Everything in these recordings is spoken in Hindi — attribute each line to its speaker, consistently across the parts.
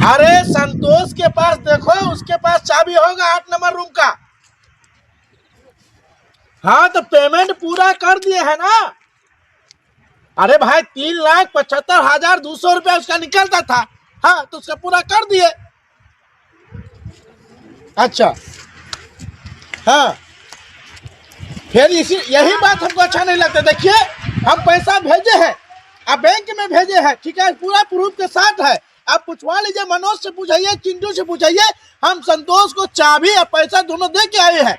Speaker 1: अरे संतोष के पास देखो, उसके पास चाबी होगा 8 नंबर रूम का। हाँ तो पेमेंट पूरा कर दिए है ना। अरे भाई 3,75,200 रुपया उसका निकलता था। हाँ तो उसका पूरा कर दिए। अच्छा हाँ, फिर यही बात हमको अच्छा नहीं लगता। देखिए हम पैसा भेजे हैं, आप बैंक में भेजे हैं, ठीक है, पूरा प्रूफ के साथ है। आप पूछवा लीजिए, मनोज से पूछिए, चिंटू से पूछिए, हम संतोष को चाबी और पैसा दोनों दे के आए हैं।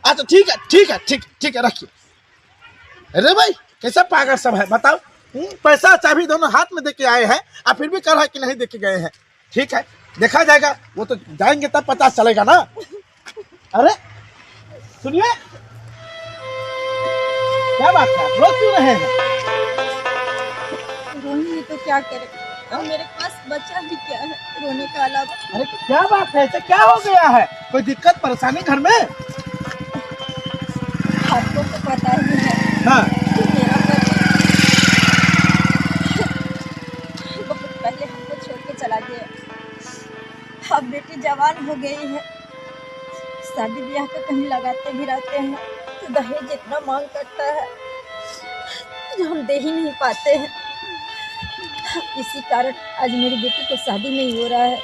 Speaker 1: अच्छा ठीक है ठीक है ठीक ठीक है, रखिए। अरे भाई कैसा पागल सब है बताओ। पैसा चाबी दोनों हाथ में दे के आए हैं, आप फिर भी कह रहा है कि नहीं दे के गए हैं। ठीक है देखा जाएगा, वो तो जाएंगे तब पता चलेगा ना। अरे सुनिए, क्या बात है, रो क्यों रहे हैं?
Speaker 2: रोने तो क्या करे, अब मेरे पास बचा भी क्या है रोने का अलावा।
Speaker 1: अरे क्या बात है, ऐसे क्या हो गया है? कोई दिक्कत परेशानी घर में?
Speaker 2: आपको तो पता ही है।
Speaker 1: हाँ।
Speaker 2: कि मेरा पति बहुत पहले हमको छोड़ के चला गया। अब बेटी जवान हो गई है, शादी ब्याह का कहीं लगाते भी रहते हैं तो दहेज इतना मांग करता है जो हम दे ही नहीं पाते हैं। इसी कारण आज मेरी बेटी को शादी नहीं हो रहा है।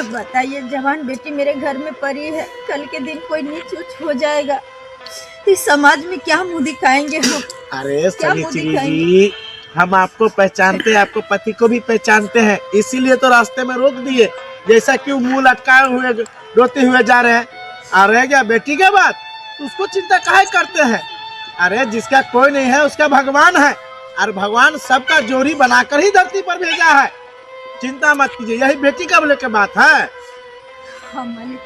Speaker 2: बताइए, जवान बेटी मेरे घर में पड़ी है, कल के दिन कोई नीच ऊंच हो जाएगा तो इस समाज में क्या मुंह दिखाएंगे हम?
Speaker 1: अरे सनिचरी जी, हम आपको पहचानते हैं, आपको पति को भी पहचानते हैं, इसीलिए तो रास्ते में रोक दिए। जैसा क्यों मुंह लटकाए हुए रोते हुए जा रहे हैं। आ रह गया बेटी के बात, तो उसको चिंता काहे करते हैं? अरे जिसका कोई नहीं है उसका भगवान है, और भगवान सबका जोड़ी बनाकर ही धरती पर भेजा है। चिंता मत कीजिए, यही बेटी का बोले के बात है।
Speaker 2: हाँ मालिक,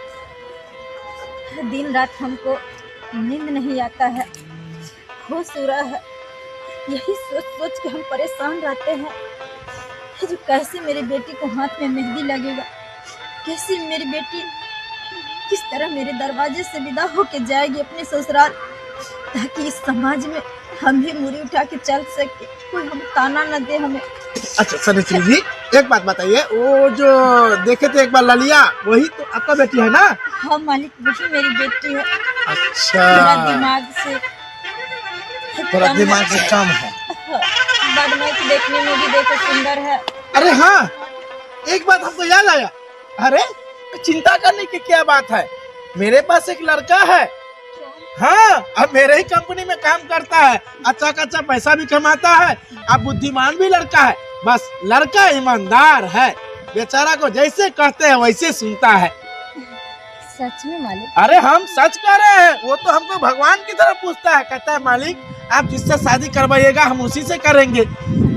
Speaker 2: दिन रात हमको नींद नहीं आता है, होश उड़ा है। यही सोच सोच के हम परेशान रहते हैं जो कैसे मेरी बेटी को हाथ में मेहंदी लगेगा, कैसे मेरी बेटी किस तरह मेरे दरवाजे से विदा होके जाएगी अपने ससुराल, ताकि इस समाज में हम भी मुड़ी उठा के चल सके, कोई हम ताना न दे हमें।
Speaker 1: अच्छा सनिचरी जी, एक बात बताइए, वो जो देखे थे एक बार ललिया, वही तो आपका बेटी है ना?
Speaker 2: हाँ मालिक, वही मेरी बेटी है।
Speaker 1: अच्छा, थोड़ा दिमाग से कम है।
Speaker 2: बदमाश देखने में भी देखो सुंदर है।
Speaker 1: अरे हाँ, एक बात हमको याद आया। अरे चिंता करने की क्या बात है, मेरे पास एक लड़का है। हाँ, अब मेरे ही कंपनी में काम करता है, अच्छा खासा पैसा भी कमाता है, अब बुद्धिमान भी लड़का है। बस लड़का ईमानदार है, बेचारा को जैसे कहते हैं वैसे सुनता है।
Speaker 2: सच में मालिक?
Speaker 1: अरे हम सच कह रहे हैं, वो तो हमको भगवान की तरह पूछता है, कहता है मालिक आप जिससे शादी करवाइएगा हम उसी से करेंगे।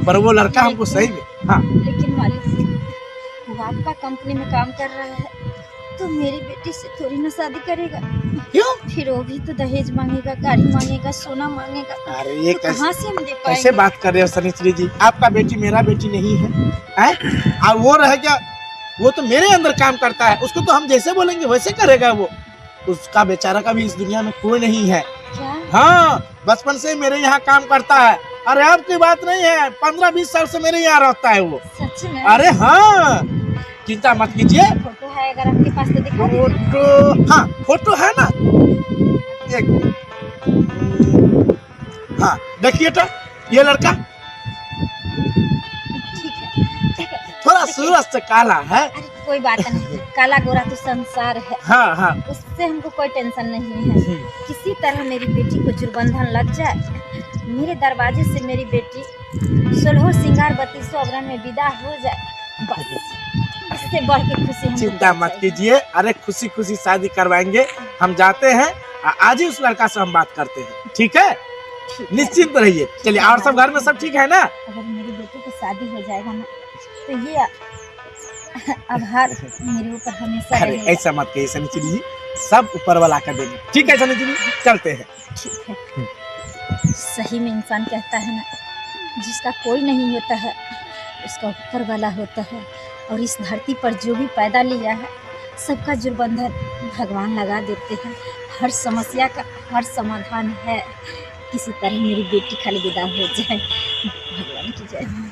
Speaker 1: पर वो लड़का हमको सही में। हाँ
Speaker 2: लेकिन मालिक, वो आपका कंपनी में काम कर रहा है तो मेरी बेटी से थोड़ी ना शादी करेगा।
Speaker 1: क्यों?
Speaker 2: फिर वो भी तो दहेज मांगेगा, गाड़ी मांगेगा, सोना मांगेगा।
Speaker 1: अरे ये
Speaker 2: तो कहाँ से हम दे पाएंगे?
Speaker 1: कैसे बात कर रहे हो सनिचरी जी? आपका बेटी मेरा बेटी नहीं है, और वो रह गया, वो तो मेरे अंदर काम करता है, उसको तो हम जैसे बोलेंगे वैसे करेगा वो। उसका बेचारा का भी इस दुनिया में कोई नहीं है।
Speaker 2: क्या?
Speaker 1: हाँ, बचपन से मेरे यहाँ काम करता है। अरे अब की बात नहीं है, 15-20 साल से मेरे यहाँ रहता है वो।
Speaker 2: सच में?
Speaker 1: अरे हाँ, चिंता मत कीजिए।
Speaker 2: फोटो है अगर आपके पास तो दिखा दीजिए।
Speaker 1: फोटो? हाँ फोटो है ना, एक हाँ देखिए तो ये लड़का
Speaker 2: ठीक है।
Speaker 1: थोड़ा सूरज से काला है।
Speaker 2: अरे कोई बात नहीं, काला गोरा तो संसार है।
Speaker 1: हाँ हाँ,
Speaker 2: उससे हमको कोई टेंशन नहीं है। किसी तरह मेरी बेटी को जुर्बंधन लग जाए, मेरे दरवाजे से मेरी बेटी 16 सिंगार 32 अवरण में विदा हो जाए, बस इससे बढ़ के खुशी हम।
Speaker 1: चिंता मत कीजिए, अरे खुशी खुशी शादी करवाएंगे। हम जाते हैं, आज ही उस लड़का से हम बात करते हैं, ठीक है? निश्चिंत रहिए। चलिए, और सब घर में सब ठीक है ना?
Speaker 2: अगर मेरी बेटी को शादी हो जाएगा ना तो ये आभार मेरे ऊपर हमेशा
Speaker 1: अरे
Speaker 2: रहेगा।
Speaker 1: ऐसा मत कहिए सनिचरी जी, सब ऊपर वाला कर देंगे, ठीक है सनिचरी जी? चलते हैं।
Speaker 2: ठीक है। सही में इंसान कहता है ना, जिसका कोई नहीं होता है उसका ऊपर वाला होता है, और इस धरती पर जो भी पैदा लिया है सबका जुर्बंधन भगवान लगा देते हैं। हर समस्या का हर समाधान है। किसी तरह मेरी बेटी खाली विदा हो जाए। भगवान की जय हो।